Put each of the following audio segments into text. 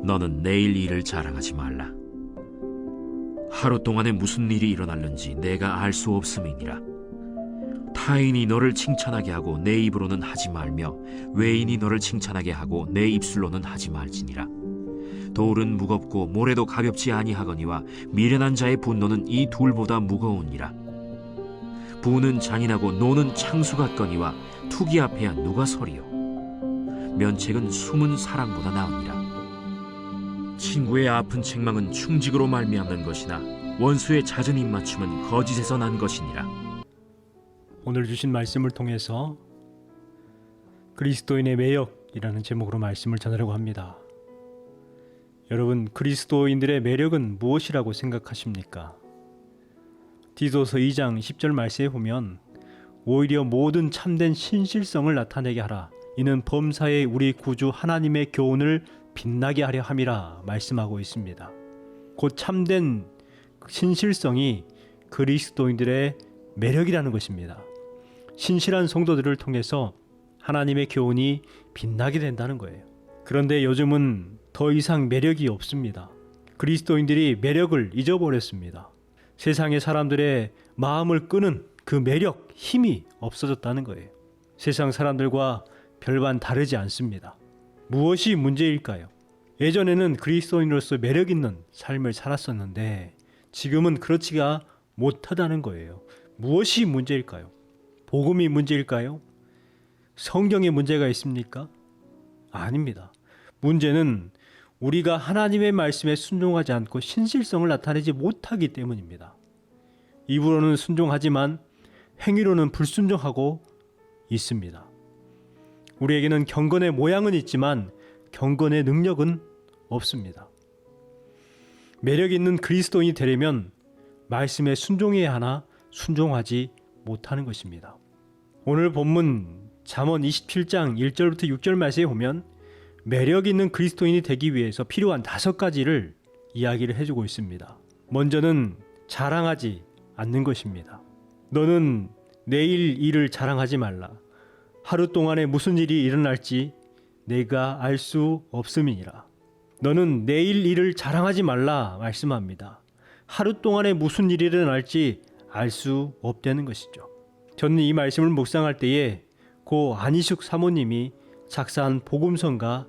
너는 내일 일을 자랑하지 말라. 하루 동안에 무슨 일이 일어날는지 내가 알 수 없음이니라. 타인이 너를 칭찬하게 하고 내 입으로는 하지 말며 외인이 너를 칭찬하게 하고 내 입술로는 하지 말지니라. 돌은 무겁고 모래도 가볍지 아니하거니와 미련한 자의 분노는 이 둘보다 무거우니라. 부는 잔인하고 노는 창수 같거니와 투기 앞에야 누가 서리요. 면책은 숨은 사랑보다 나으니라. 친구의 아픈 책망은 충직으로 말미암는 것이나 원수의 잦은 입맞춤은 거짓에서 난 것이니라. 오늘 주신 말씀을 통해서 그리스도인의 매력이라는 제목으로 말씀을 전하려고 합니다. 여러분, 그리스도인들의 매력은 무엇이라고 생각하십니까? 디도서 2장 10절 말씀에 보면 오히려 모든 참된 신실성을 나타내게 하라. 이는 범사에 우리 구주 하나님의 교훈을 빛나게 하려 함이라 말씀하고 있습니다. 곧 참된 신실성이 그리스도인들의 매력이라는 것입니다. 신실한 성도들을 통해서 하나님의 교훈이 빛나게 된다는 거예요. 그런데 요즘은 더 이상 매력이 없습니다. 그리스도인들이 매력을 잊어버렸습니다. 세상의 사람들의 마음을 끄는 그 매력, 힘이 없어졌다는 거예요. 세상 사람들과 별반 다르지 않습니다. 무엇이 문제일까요? 예전에는 그리스도인으로서 매력 있는 삶을 살았었는데 지금은 그렇지가 못하다는 거예요. 무엇이 문제일까요? 복음이 문제일까요? 성경에 문제가 있습니까? 아닙니다. 문제는 우리가 하나님의 말씀에 순종하지 않고 신실성을 나타내지 못하기 때문입니다. 입으로는 순종하지만 행위로는 불순종하고 있습니다. 우리에게는 경건의 모양은 있지만 경건의 능력은 없습니다. 매력 있는 그리스도인이 되려면 말씀에 순종해야 하나 순종하지 못하는 것입니다. 오늘 본문 잠언 27장 1절부터 6절 말씀에 보면 매력 있는 그리스도인이 되기 위해서 필요한 5가지를 이야기를 해주고 있습니다. 먼저는 자랑하지 않는 것입니다. 너는 내일 일을 자랑하지 말라. 하루 동안에 무슨 일이 일어날지 내가 알 수 없음이니라. 너는 내일 일을 자랑하지 말라 말씀합니다. 하루 동안에 무슨 일이 일어날지 알 수 없다는 것이죠. 저는 이 말씀을 묵상할 때에 고 안희숙 사모님이 작사한 복음성가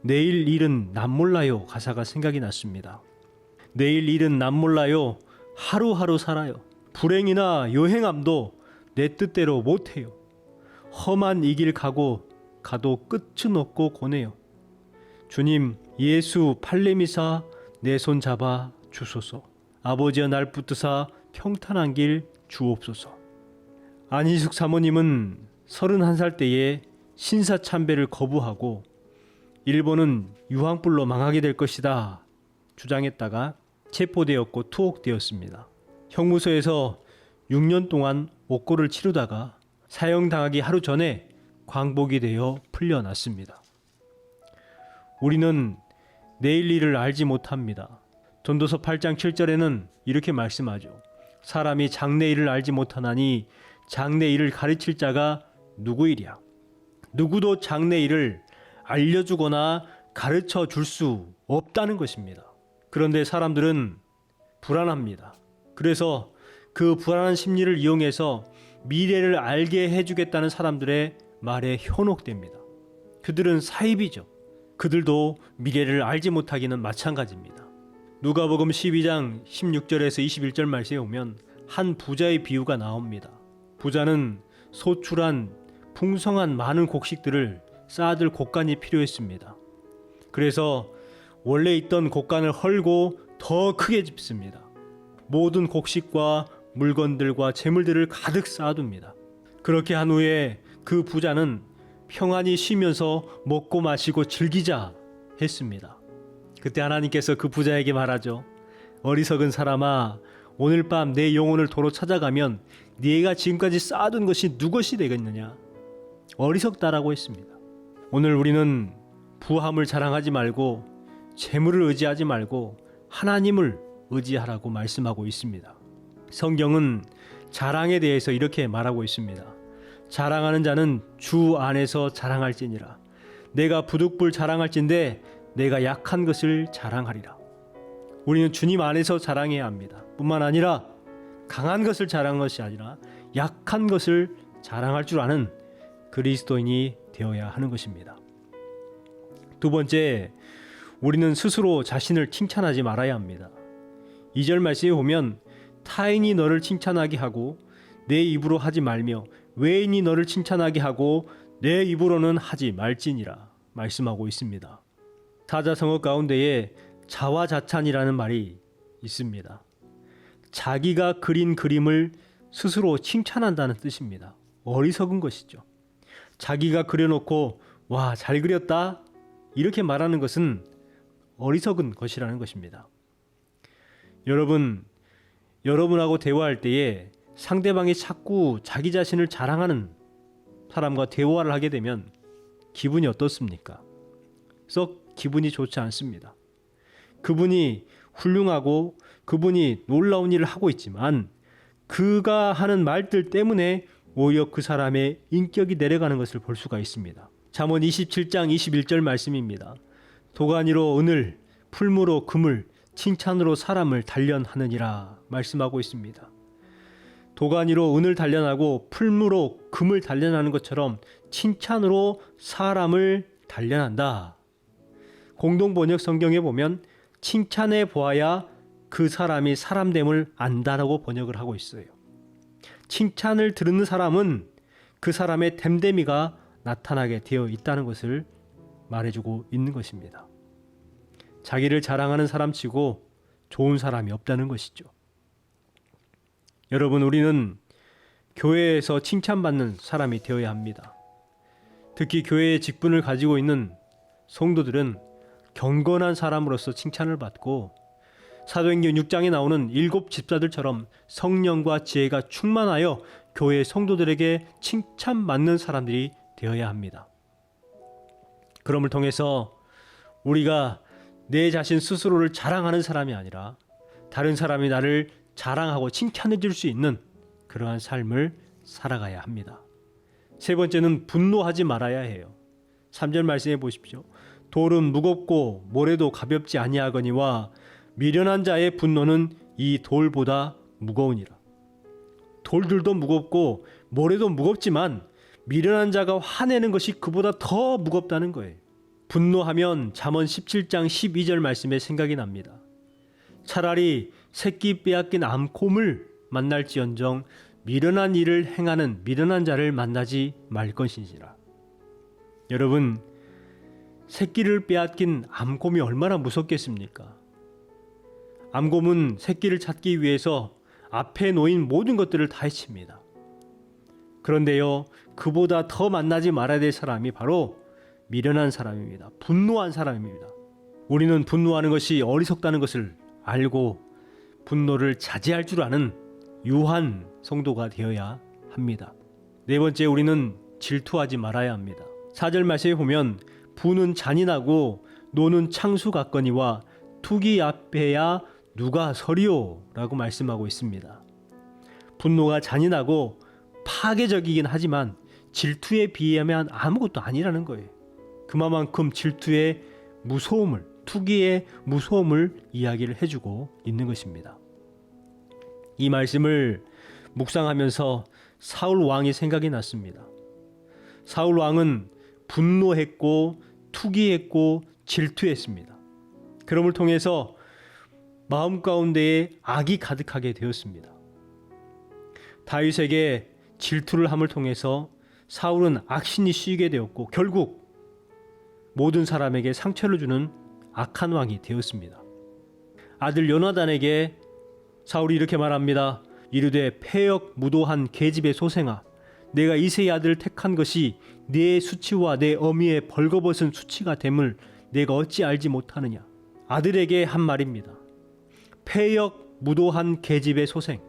내일 일은 남 몰라요 가사가 생각이 났습니다. 내일 일은 남 몰라요. 하루하루 살아요. 불행이나 요행함도 내 뜻대로 못해요. 험한 이 길 가도 끝은 없고 고네요. 주님, 예수 팔레미사 내 손 잡아 주소서. 아버지여 날 붙드사 평탄한 길 주옵소서. 안희숙 사모님은 31살 때에 신사참배를 거부하고 일본은 유황불로 망하게 될 것이다 주장했다가 체포되었고 투옥되었습니다. 형무소에서 6년 동안 옥고를 치르다가 사형당하기 하루 전에 광복이 되어 풀려났습니다. 우리는 내일 일을 알지 못합니다. 전도서 8장 7절에는 이렇게 말씀하죠. 사람이 장래일을 알지 못하나니 장래일을 가르칠 자가 누구이랴. 누구도 장래일을 알려주거나 가르쳐 줄 수 없다는 것입니다. 그런데 사람들은 불안합니다. 그래서 그 불안한 심리를 이용해서 미래를 알게 해주겠다는 사람들의 말에 현혹됩니다. 그들은 사입이죠. 그들도 미래를 알지 못하기는 마찬가지입니다. 누가복음 12장 16절에서 21절 말씀에 오면 한 부자의 비유가 나옵니다. 부자는 소출한 풍성한 많은 곡식들을 쌓아둘 곡간이 필요했습니다. 그래서 원래 있던 곡간을 헐고 더 크게 짓습니다. 모든 곡식과 물건들과 재물들을 가득 쌓아둡니다. 그렇게 한 후에 그 부자는 평안히 쉬면서 먹고 마시고 즐기자 했습니다. 그때 하나님께서 그 부자에게 말하죠. 어리석은 사람아, 오늘 밤 내 영혼을 도로 찾아가면 네가 지금까지 쌓아둔 것이 누것이 되겠느냐. 어리석다라고 했습니다. 오늘 우리는 부함을 자랑하지 말고 재물을 의지하지 말고 하나님을 의지하라고 말씀하고 있습니다. 성경은 자랑에 대해서 이렇게 말하고 있습니다. 자랑하는 자는 주 안에서 자랑할지니라. 내가 부득불 자랑할진대 내가 약한 것을 자랑하리라. 우리는 주님 안에서 자랑해야 합니다. 뿐만 아니라 강한 것을 자랑한 것이 아니라 약한 것을 자랑할 줄 아는 그리스도인이 되어야 하는 것입니다. 두 번째, 우리는 스스로 자신을 칭찬하지 말아야 합니다. 2절 말씀에 보면 타인이 너를 칭찬하게 하고 내 입으로 하지 말며 외인이 너를 칭찬하게 하고 내 입으로는 하지 말지니라 말씀하고 있습니다. 사자성어 가운데에 자화자찬이라는 말이 있습니다. 자기가 그린 그림을 스스로 칭찬한다는 뜻입니다. 어리석은 것이죠. 자기가 그려놓고 와, 잘 그렸다 이렇게 말하는 것은 어리석은 것이라는 것입니다. 여러분하고 대화할 때에 상대방이 자꾸 자기 자신을 자랑하는 사람과 대화를 하게 되면 기분이 어떻습니까? 썩 기분이 좋지 않습니다. 그분이 훌륭하고 그분이 놀라운 일을 하고 있지만 그가 하는 말들 때문에 오히려 그 사람의 인격이 내려가는 것을 볼 수가 있습니다. 잠언 27장 21절 말씀입니다. 도가니로 은을, 풀무로 금을, 칭찬으로 사람을 단련하느니라 말씀하고 있습니다. 도가니로 은을 단련하고 풀무로 금을 단련하는 것처럼 칭찬으로 사람을 단련한다. 공동번역 성경에 보면 칭찬해 보아야 그 사람이 사람됨을 안다라고 번역을 하고 있어요. 칭찬을 들은 사람은 그 사람의 됨됨이가 나타나게 되어 있다는 것을 말해주고 있는 것입니다. 자기를 자랑하는 사람치고 좋은 사람이 없다는 것이죠. 여러분, 우리는 교회에서 칭찬받는 사람이 되어야 합니다. 특히 교회의 직분을 가지고 있는 성도들은 경건한 사람으로서 칭찬을 받고 사도행전 6장에 나오는 7 집사들처럼 성령과 지혜가 충만하여 교회 성도들에게 칭찬받는 사람들이 되어야 합니다. 그럼을 통해서 우리가 내 자신 스스로를 자랑하는 사람이 아니라 다른 사람이 나를 자랑하고 칭찬해 줄 수 있는 그러한 삶을 살아가야 합니다. 세 번째는 분노하지 말아야 해요. 3절 말씀해 보십시오. 돌은 무겁고 모래도 가볍지 아니하거니와 미련한 자의 분노는 이 돌보다 무거우니라. 돌들도 무겁고 모래도 무겁지만 미련한 자가 화내는 것이 그보다 더 무겁다는 거예요. 분노하면 잠언 17장 12절 말씀에 생각이 납니다. 차라리 새끼 빼앗긴 암곰을 만날지언정 미련한 일을 행하는 미련한 자를 만나지 말 것이니라. 여러분, 새끼를 빼앗긴 암곰이 얼마나 무섭겠습니까? 암곰은 새끼를 찾기 위해서 앞에 놓인 모든 것들을 다 해칩니다. 그런데요, 그보다 더 만나지 말아야 될 사람이 바로 미련한 사람입니다. 분노한 사람입니다. 우리는 분노하는 것이 어리석다는 것을 알고 분노를 자제할 줄 아는 유한 성도가 되어야 합니다. 네 번째, 우리는 질투하지 말아야 합니다. 4절 말씀에 보면 부는 잔인하고 노는 창수 같거니와 투기 앞에야 누가 서리오 라고 말씀하고 있습니다. 분노가 잔인하고 파괴적이긴 하지만 질투에 비하면 아무것도 아니라는 거예요. 그만큼 질투의 무서움을, 투기의 무서움을 이야기를 해주고 있는 것입니다. 이 말씀을 묵상하면서 사울 왕이 생각이 났습니다. 사울 왕은 분노했고 투기했고 질투했습니다. 그럼을 통해서 마음 가운데에 악이 가득하게 되었습니다. 다윗에게 질투를 함을 통해서 사울은 악신이 씌이게 되었고 결국 모든 사람에게 상처를 주는 악한 왕이 되었습니다. 아들 요나단에게 사울이 이렇게 말합니다. 이르되 패역 무도한 계집의 소생아, 내가 이새의 아들을 택한 것이 네 수치와 내 어미의 벌거벗은 수치가 됨을 내가 어찌 알지 못하느냐. 아들에게 한 말입니다. 패역 무도한 계집의 소생,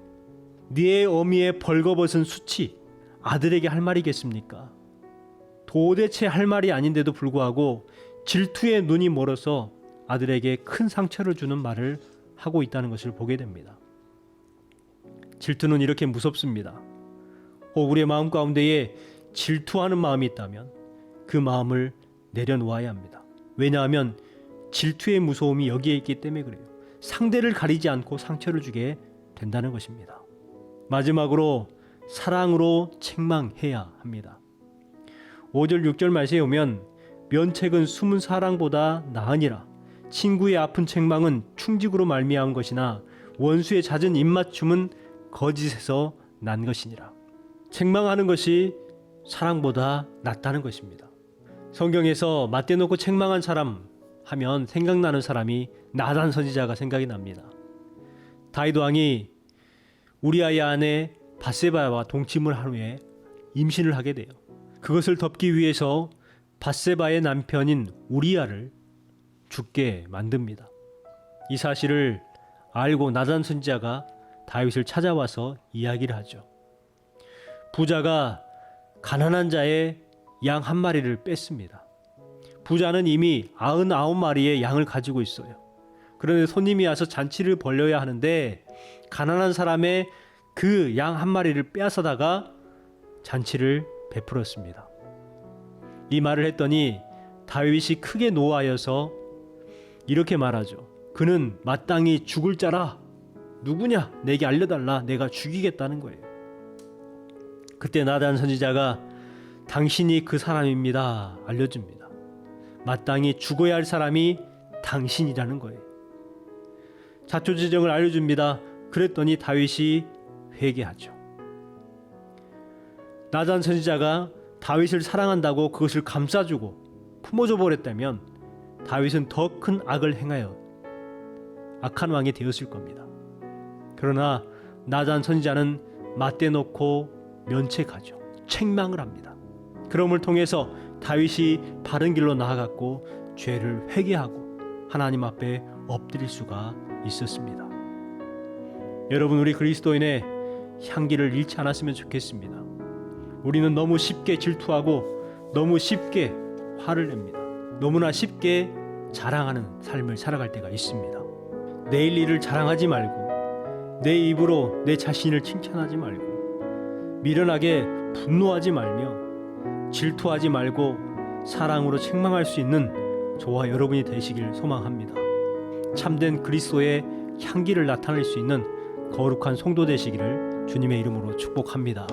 네 어미의 벌거벗은 수치, 아들에게 할 말이겠습니까? 도대체 할 말이 아닌데도 불구하고 질투에 눈이 멀어서 아들에게 큰 상처를 주는 말을 하고 있다는 것을 보게 됩니다. 질투는 이렇게 무섭습니다. 혹 우리의 마음 가운데에 질투하는 마음이 있다면 그 마음을 내려놓아야 합니다. 왜냐하면 질투의 무서움이 여기에 있기 때문에 그래요. 상대를 가리지 않고 상처를 주게 된다는 것입니다. 마지막으로 사랑으로 책망해야 합니다. 5절 6절 말씀에 오면 면책은 숨은 사랑보다 나으니라. 친구의 아픈 책망은 충직으로 말미암은 것이나 원수의 잦은 입맞춤은 거짓에서 난 것이니라. 책망하는 것이 사랑보다 낫다는 것입니다. 성경에서 맞대놓고 책망한 사람 하면 생각나는 사람이 나단 선지자가 생각이 납니다. 다윗 왕이 우리아의 아내 밧세바와 동침을 한 후에 임신을 하게 돼요. 그것을 덮기 위해서 밧세바의 남편인 우리아를 죽게 만듭니다. 이 사실을 알고 나단 선지자가 다윗을 찾아와서 이야기를 하죠. 부자가 가난한 자의 양 한 마리를 뺐습니다. 부자는 이미 99마리의 양을 가지고 있어요. 그런데 손님이 와서 잔치를 벌려야 하는데 가난한 사람의 그 양 한 마리를 빼앗아다가 잔치를 베풀었습니다. 이 말을 했더니 다윗이 크게 노하여서 이렇게 말하죠. 그는 마땅히 죽을 자라. 누구냐? 내게 알려달라. 내가 죽이겠다는 거예요. 그때 나단 선지자가 당신이 그 사람입니다. 알려줍니다. 마땅히 죽어야 할 사람이 당신이라는 거예요. 자초지정을 알려줍니다. 그랬더니 다윗이 회개하죠. 나단 선지자가 다윗을 사랑한다고 그것을 감싸주고 품어줘 버렸다면 다윗은 더 큰 악을 행하여 악한 왕이 되었을 겁니다. 그러나 나단 선지자는 맞대놓고 면책하죠. 책망을 합니다. 그럼을 통해서 다윗이 바른 길로 나아갔고 죄를 회개하고 하나님 앞에 엎드릴 수가 있었습니다. 여러분, 우리 그리스도인의 향기를 잃지 않았으면 좋겠습니다. 우리는 너무 쉽게 질투하고 너무 쉽게 화를 냅니다. 너무나 쉽게 자랑하는 삶을 살아갈 때가 있습니다. 내일 일을 자랑하지 말고 내 입으로 내 자신을 칭찬하지 말고 미련하게 분노하지 말며 질투하지 말고 사랑으로 책망할 수 있는 저와 여러분이 되시길 소망합니다. 참된 그리스도의 향기를 나타낼 수 있는 거룩한 성도 되시기를 주님의 이름으로 축복합니다.